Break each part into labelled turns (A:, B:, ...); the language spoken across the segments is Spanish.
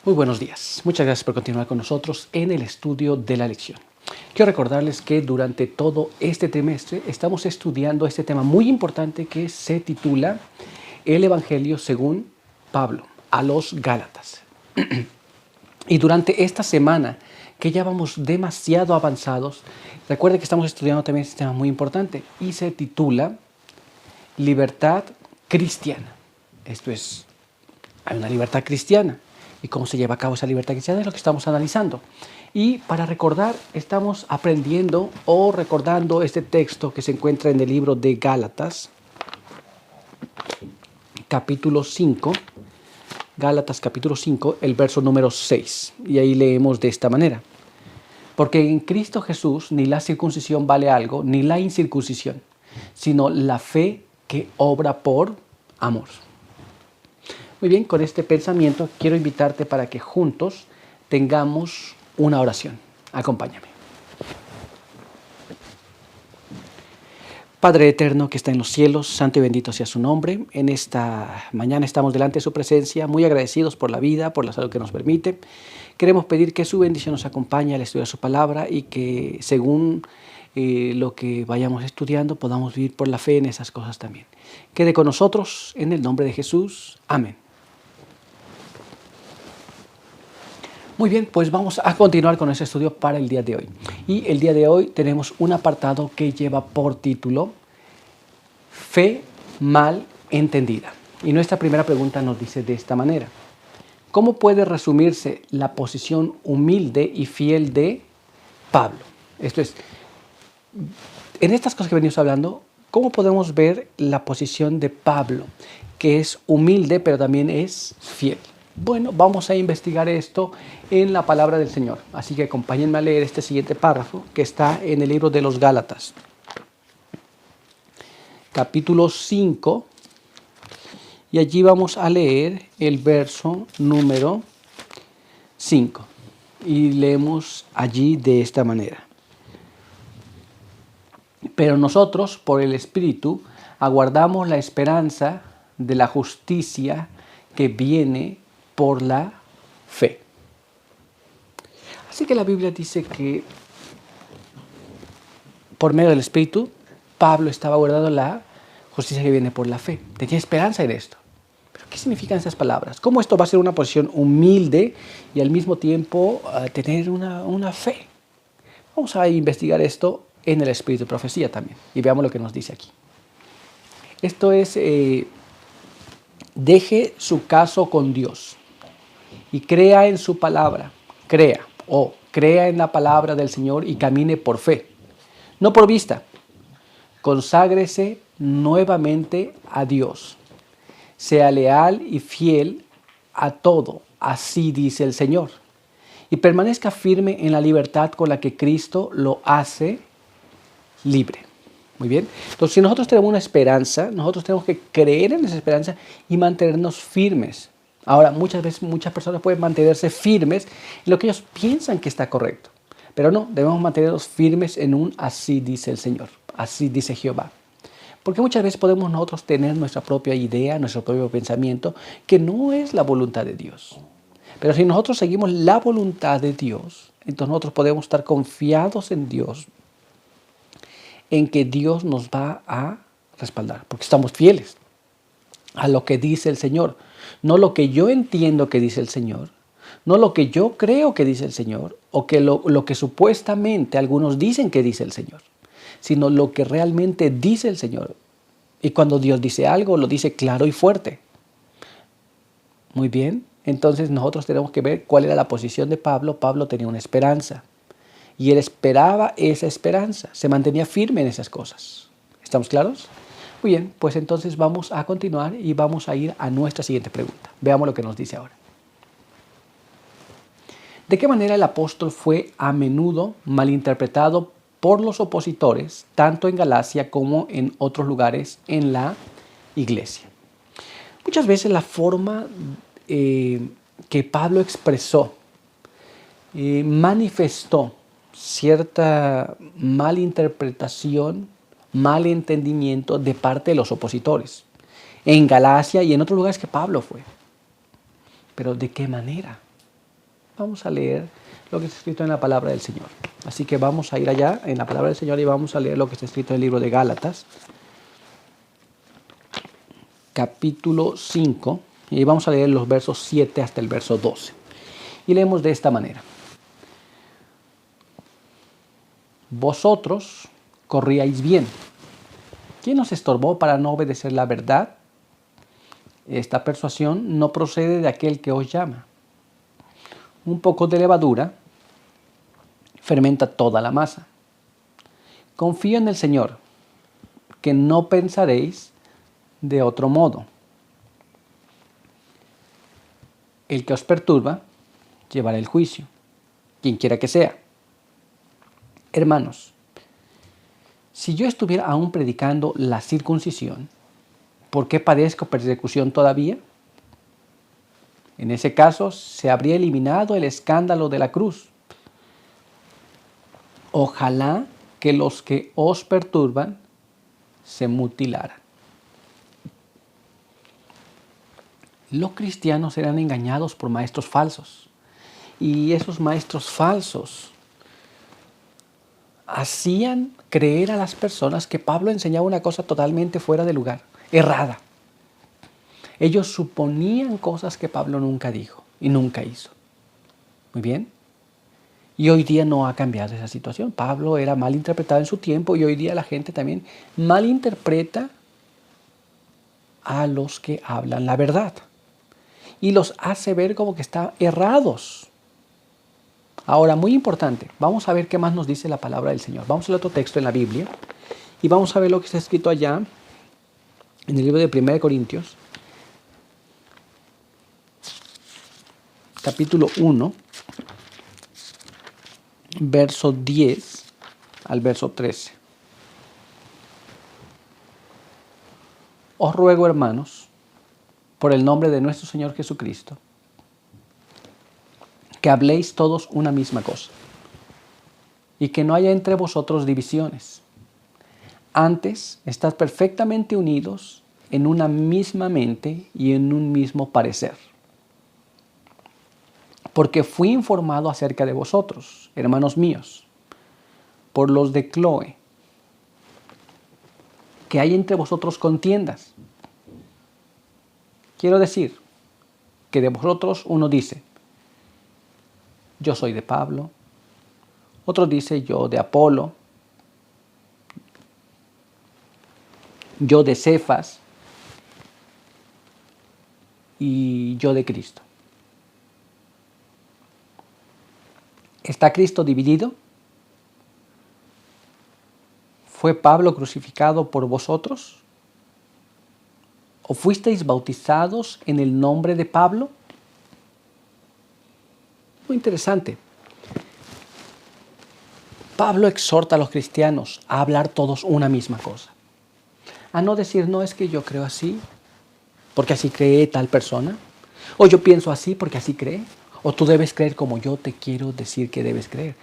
A: Muy buenos días. Muchas gracias por continuar con nosotros en el estudio de la lección. Quiero recordarles que durante todo este trimestre estamos estudiando este tema muy importante que se titula El Evangelio según Pablo a los Gálatas. Y durante esta semana, que ya vamos demasiado avanzados, recuerde que estamos estudiando también este tema muy importante y se titula Libertad Cristiana. Esto es, hay una libertad cristiana. ¿Y cómo se lleva a cabo esa libertad cristiana? Es lo que estamos analizando. Y para recordar, estamos aprendiendo o recordando este texto que se encuentra en el libro de Gálatas, capítulo 5, Gálatas capítulo 5, el verso número 6. Y ahí leemos de esta manera. Porque en Cristo Jesús ni la circuncisión vale algo, ni la incircuncisión, sino la fe que obra por amor. Muy bien, con este pensamiento quiero invitarte para que juntos tengamos una oración. Acompáñame. Padre eterno que está en los cielos, santo y bendito sea su nombre. En esta mañana estamos delante de su presencia, muy agradecidos por la vida, por la salud que nos permite. Queremos pedir que su bendición nos acompañe al estudiar su palabra y que según lo que vayamos estudiando podamos vivir por la fe en esas cosas también. Quede con nosotros en el nombre de Jesús. Amén. Muy bien, pues vamos a continuar con ese estudio para el día de hoy. Y el día de hoy tenemos un apartado que lleva por título Fe mal entendida. Y nuestra primera pregunta nos dice de esta manera. ¿Cómo puede resumirse la posición humilde y fiel de Pablo? Esto es, en estas cosas que venimos hablando, ¿cómo podemos ver la posición de Pablo, que es humilde pero también es fiel? Bueno, vamos a investigar esto en la palabra del Señor. Así que acompáñenme a leer este siguiente párrafo que está en el libro de los Gálatas. Capítulo 5. Y allí vamos a leer el verso número 5. Y leemos allí de esta manera. Pero nosotros, por el Espíritu, aguardamos la esperanza de la justicia que viene por la fe. Así que la Biblia dice que por medio del Espíritu, Pablo estaba guardando la justicia que viene por la fe. Tenía esperanza en esto. ¿Pero qué significan esas palabras? ¿Cómo esto va a ser una posición humilde y al mismo tiempo tener una fe? Vamos a investigar esto en el Espíritu de Profecía también. Y veamos lo que nos dice aquí. Esto es, deje su caso con Dios y crea en su palabra, crea en la palabra del Señor y camine por fe, no por vista. Conságrese nuevamente a Dios. Sea leal y fiel a todo, así dice el Señor. Y permanezca firme en la libertad con la que Cristo lo hace libre. Muy bien. Entonces, si nosotros tenemos una esperanza, nosotros tenemos que creer en esa esperanza y mantenernos firmes. Ahora, muchas veces muchas personas pueden mantenerse firmes en lo que ellos piensan que está correcto. Pero no, debemos mantenernos firmes en un así dice el Señor, así dice Jehová. Porque muchas veces podemos nosotros tener nuestra propia idea, nuestro propio pensamiento, que no es la voluntad de Dios. Pero si nosotros seguimos la voluntad de Dios, entonces nosotros podemos estar confiados en Dios, en que Dios nos va a respaldar, porque estamos fieles a lo que dice el Señor. No lo que yo entiendo que dice el Señor, no lo que yo creo que dice el Señor, o que lo que supuestamente algunos dicen que dice el Señor, sino lo que realmente dice el Señor. Y cuando Dios dice algo, lo dice claro y fuerte. Muy bien, entonces nosotros tenemos que ver cuál era la posición de Pablo. Pablo tenía una esperanza. Y él esperaba esa esperanza, se mantenía firme en esas cosas. ¿Estamos claros? Muy bien, pues entonces vamos a continuar y vamos a ir a nuestra siguiente pregunta. Veamos lo que nos dice ahora. ¿De qué manera el apóstol fue a menudo malinterpretado por los opositores, tanto en Galacia como en otros lugares en la iglesia? Muchas veces la forma que Pablo expresó, manifestó cierta malinterpretación, malentendimiento de parte de los opositores, en Galacia y en otros lugares que Pablo fue. Pero ¿de qué manera? Vamos a leer lo que está escrito en la palabra del Señor. Así que vamos a ir allá en la palabra del Señor y vamos a leer lo que está escrito en el libro de Gálatas, capítulo 5, y vamos a leer los versos 7 hasta el verso 12. Y leemos de esta manera. Vosotros corríais bien. ¿Quién os estorbó para no obedecer la verdad? Esta persuasión no procede de aquel que os llama. Un poco de levadura fermenta toda la masa. Confío en el Señor, que no pensaréis de otro modo. El que os perturba llevará el juicio, quien quiera que sea. Hermanos, si yo estuviera aún predicando la circuncisión, ¿por qué padezco persecución todavía? En ese caso, se habría eliminado el escándalo de la cruz. Ojalá que los que os perturban se mutilaran. Los cristianos eran engañados por maestros falsos. Y esos maestros falsos hacían creer a las personas que Pablo enseñaba una cosa totalmente fuera de lugar, errada. Ellos suponían cosas que Pablo nunca dijo y nunca hizo. Muy bien. Y hoy día no ha cambiado esa situación. Pablo era mal interpretado en su tiempo y hoy día la gente también malinterpreta a los que hablan la verdad. Y los hace ver como que están errados. Ahora, muy importante, vamos a ver qué más nos dice la palabra del Señor. Vamos al otro texto en la Biblia y vamos a ver lo que está escrito allá en el libro de 1 Corintios, capítulo 1, verso 10 al verso 13. Os ruego, hermanos, por el nombre de nuestro Señor Jesucristo, que habléis todos una misma cosa, y que no haya entre vosotros divisiones. Antes, estad perfectamente unidos en una misma mente y en un mismo parecer. Porque fui informado acerca de vosotros, hermanos míos, por los de Cloe, que hay entre vosotros contiendas. Quiero decir que de vosotros uno dice, yo soy de Pablo, otro dice yo de Apolo, yo de Cefas y yo de Cristo. ¿Está Cristo dividido? ¿Fue Pablo crucificado por vosotros? ¿O fuisteis bautizados en el nombre de Pablo? Muy interesante. Pablo exhorta a los cristianos a hablar todos una misma cosa. A no decir, no, es que yo creo así, porque así cree tal persona. O yo pienso así porque así cree. O tú debes creer como yo te quiero decir que debes creer.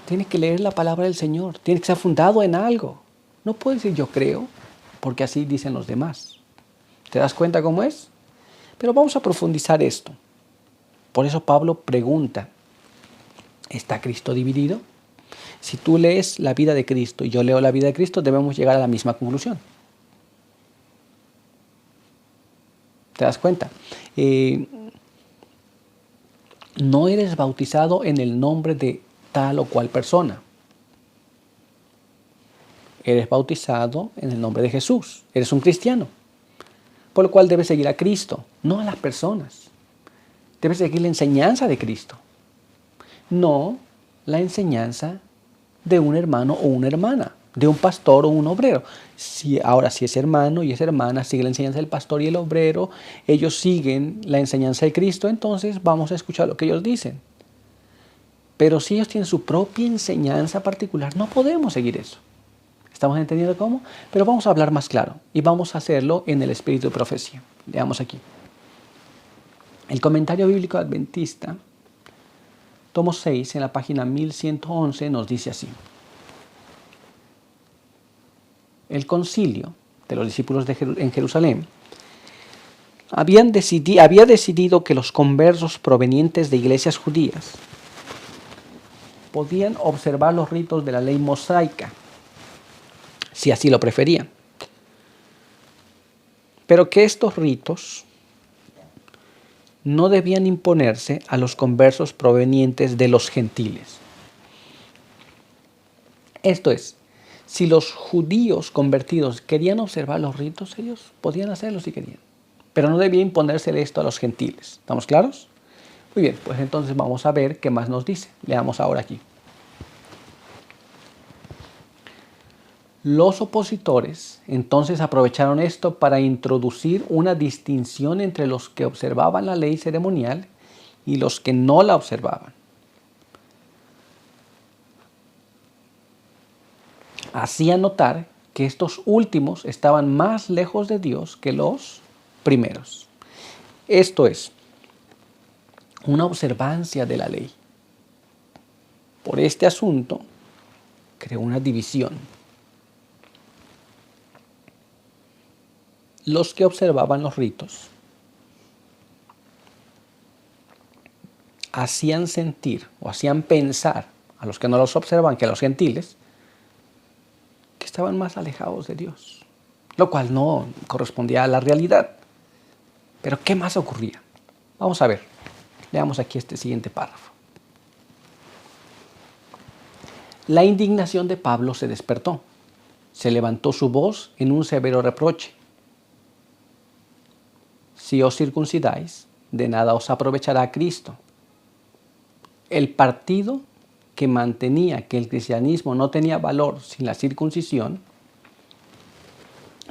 A: Tienes que leer la palabra del Señor. Tienes que estar fundado en algo. No puedes decir yo creo porque así dicen los demás. ¿Te das cuenta cómo es? Pero vamos a profundizar esto. Por eso Pablo pregunta, ¿está Cristo dividido? Si tú lees la vida de Cristo y yo leo la vida de Cristo, debemos llegar a la misma conclusión. ¿Te das cuenta? No eres bautizado en el nombre de tal o cual persona. Eres bautizado en el nombre de Jesús. Eres un cristiano. Por lo cual debes seguir a Cristo, no a las personas. Debes seguir la enseñanza de Cristo, no la enseñanza de un hermano o una hermana, de un pastor o un obrero. Si es hermano y es hermana, sigue la enseñanza del pastor y el obrero, ellos siguen la enseñanza de Cristo, entonces vamos a escuchar lo que ellos dicen. Pero si ellos tienen su propia enseñanza particular, no podemos seguir eso. ¿Estamos entendiendo cómo? Pero vamos a hablar más claro y vamos a hacerlo en el espíritu de profecía. Veamos aquí. El comentario bíblico adventista, tomo 6, en la página 1111, nos dice así. El concilio de los discípulos en Jerusalén había decidido que los conversos provenientes de iglesias judías podían observar los ritos de la ley mosaica, si así lo preferían, pero que estos ritos no debían imponerse a los conversos provenientes de los gentiles. Esto es, si los judíos convertidos querían observar los ritos, ellos podían hacerlo si querían, pero no debía imponérsele esto a los gentiles. ¿Estamos claros? Muy bien, pues entonces vamos a ver qué más nos dice. Leamos ahora aquí. Los opositores entonces aprovecharon esto para introducir una distinción entre los que observaban la ley ceremonial y los que no la observaban. Hacían notar que estos últimos estaban más lejos de Dios que los primeros. Esto es, una observancia de la ley. Por este asunto, creó una división. Los que observaban los ritos hacían sentir o hacían pensar a los que no los observaban, que a los gentiles, que estaban más alejados de Dios, lo cual no correspondía a la realidad. Pero ¿qué más ocurría? Vamos a ver, leamos aquí este siguiente párrafo. La indignación de Pablo se despertó, se levantó su voz en un severo reproche. Si os circuncidáis, de nada os aprovechará Cristo. El partido que mantenía que el cristianismo no tenía valor sin la circuncisión,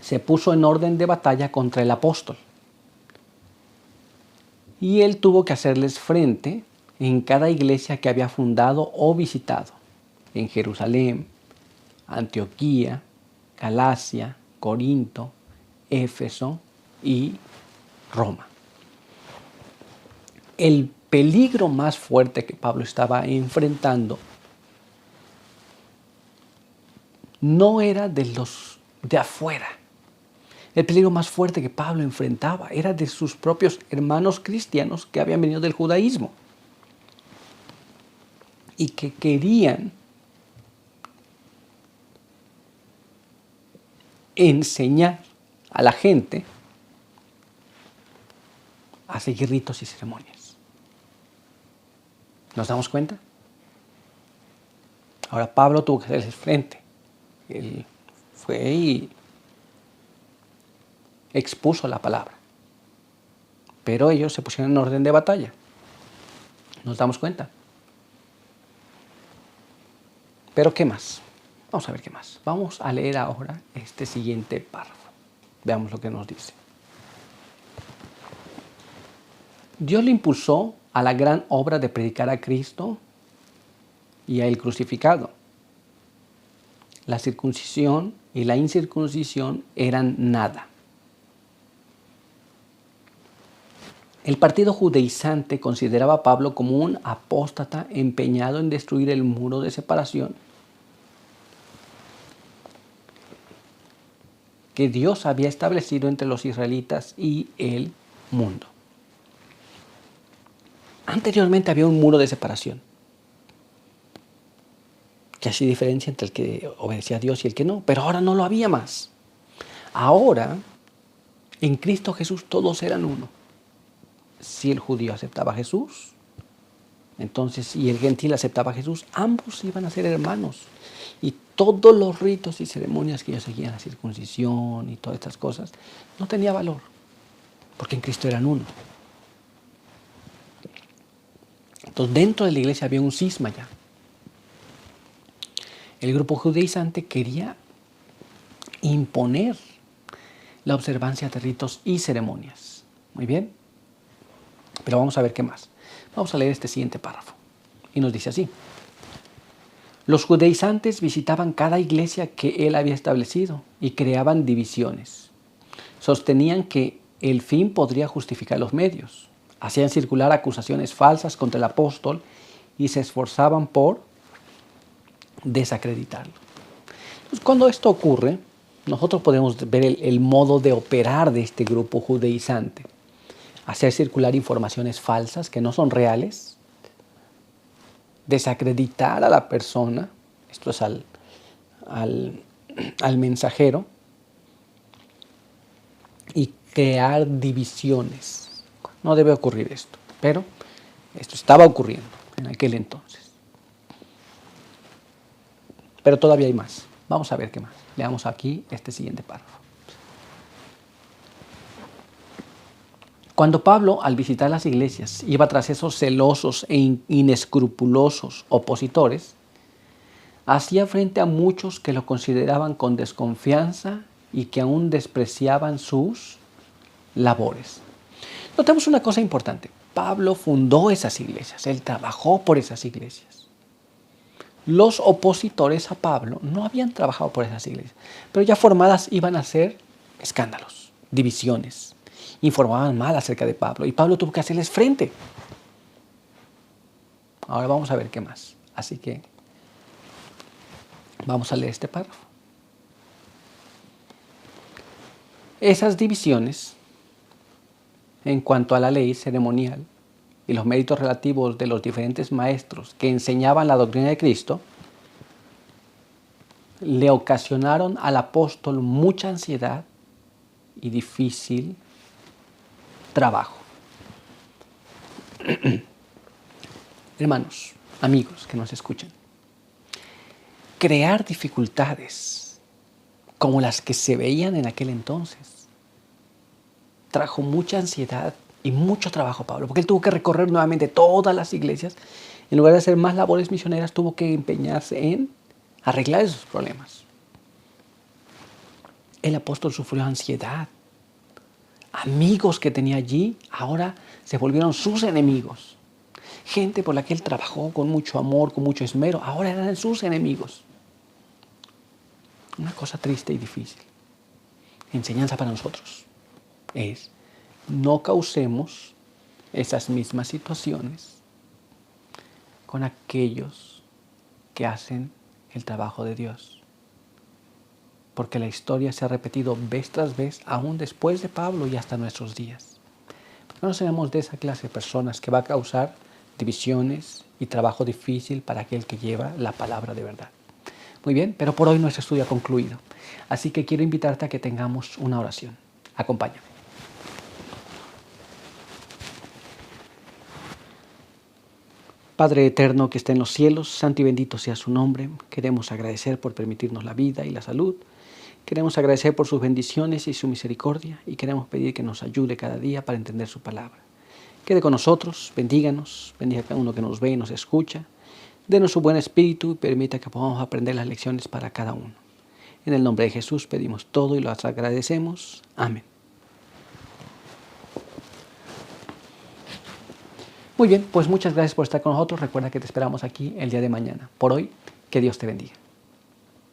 A: se puso en orden de batalla contra el apóstol. Y él tuvo que hacerles frente en cada iglesia que había fundado o visitado, en Jerusalén, Antioquía, Galacia, Corinto, Éfeso y Roma. El peligro más fuerte que Pablo estaba enfrentando no era de los de afuera. El peligro más fuerte que Pablo enfrentaba era de sus propios hermanos cristianos que habían venido del judaísmo y que querían enseñar a la gente a seguir ritos y ceremonias. ¿Nos damos cuenta? Ahora Pablo tuvo que hacerles frente. Él fue y expuso la palabra. Pero ellos se pusieron en orden de batalla. ¿Nos damos cuenta? Pero ¿qué más? Vamos a ver qué más. Vamos a leer ahora este siguiente párrafo. Veamos lo que nos dice. Dios le impulsó a la gran obra de predicar a Cristo y a Él crucificado. La circuncisión y la incircuncisión eran nada. El partido judaizante consideraba a Pablo como un apóstata empeñado en destruir el muro de separación que Dios había establecido entre los israelitas y el mundo. Anteriormente había un muro de separación que hacía diferencia entre el que obedecía a Dios y el que no, pero ahora no lo había más. Ahora, en Cristo Jesús todos eran uno. Si el judío aceptaba a Jesús, entonces, y el gentil aceptaba a Jesús, ambos iban a ser hermanos. Y todos los ritos y ceremonias que ellos seguían, la circuncisión y todas estas cosas, no tenía valor, porque en Cristo eran uno. Entonces, dentro de la iglesia había un cisma ya. El grupo judaizante quería imponer la observancia de ritos y ceremonias. Muy bien. Pero vamos a ver qué más. Vamos a leer este siguiente párrafo. Y nos dice así. Los judaizantes visitaban cada iglesia que él había establecido y creaban divisiones. Sostenían que el fin podría justificar los medios. Hacían circular acusaciones falsas contra el apóstol y se esforzaban por desacreditarlo. Entonces, cuando esto ocurre, nosotros podemos ver el modo de operar de este grupo judaizante. hacer circular informaciones falsas que no son reales, desacreditar a la persona, esto es al mensajero, y crear divisiones. No debe ocurrir esto, pero esto estaba ocurriendo en aquel entonces. Pero todavía hay más. Vamos a ver qué más. Leamos aquí este siguiente párrafo. Cuando Pablo, al visitar las iglesias, iba tras esos celosos e inescrupulosos opositores, hacía frente a muchos que lo consideraban con desconfianza y que aún despreciaban sus labores. Notemos una cosa importante. Pablo fundó esas iglesias, él trabajó por esas iglesias. Los opositores a Pablo no habían trabajado por esas iglesias, pero ya formadas iban a ser escándalos, divisiones. Informaban mal acerca de Pablo y Pablo tuvo que hacerles frente. Ahora vamos a ver qué más. Así que vamos a leer este párrafo. Esas divisiones, en cuanto a la ley ceremonial y los méritos relativos de los diferentes maestros que enseñaban la doctrina de Cristo, le ocasionaron al apóstol mucha ansiedad y difícil trabajo. Hermanos, amigos que nos escuchan, crear dificultades como las que se veían en aquel entonces trajo mucha ansiedad y mucho trabajo a Pablo, porque él tuvo que recorrer nuevamente todas las iglesias. En lugar de hacer más labores misioneras, tuvo que empeñarse en arreglar esos problemas. El apóstol sufrió ansiedad. Amigos que tenía allí ahora se volvieron sus enemigos. Gente por la que él trabajó con mucho amor, con mucho esmero, ahora eran sus enemigos. Una cosa triste y difícil. Enseñanza para nosotros es: no causemos esas mismas situaciones con aquellos que hacen el trabajo de Dios. Porque la historia se ha repetido vez tras vez, aún después de Pablo y hasta nuestros días. No nos seamos de esa clase de personas que va a causar divisiones y trabajo difícil para aquel que lleva la palabra de verdad. Muy bien, pero por hoy nuestro estudio ha concluido. Así que quiero invitarte a que tengamos una oración. Acompáñame. Padre eterno que está en los cielos, santo y bendito sea su nombre. Queremos agradecer por permitirnos la vida y la salud. Queremos agradecer por sus bendiciones y su misericordia y queremos pedir que nos ayude cada día para entender su palabra. Quede con nosotros, bendíganos, bendiga a cada uno que nos ve y nos escucha. Denos su buen espíritu y permita que podamos aprender las lecciones para cada uno. En el nombre de Jesús pedimos todo y lo agradecemos. Amén. Muy bien, pues muchas gracias por estar con nosotros. Recuerda que te esperamos aquí el día de mañana. Por hoy, que Dios te bendiga.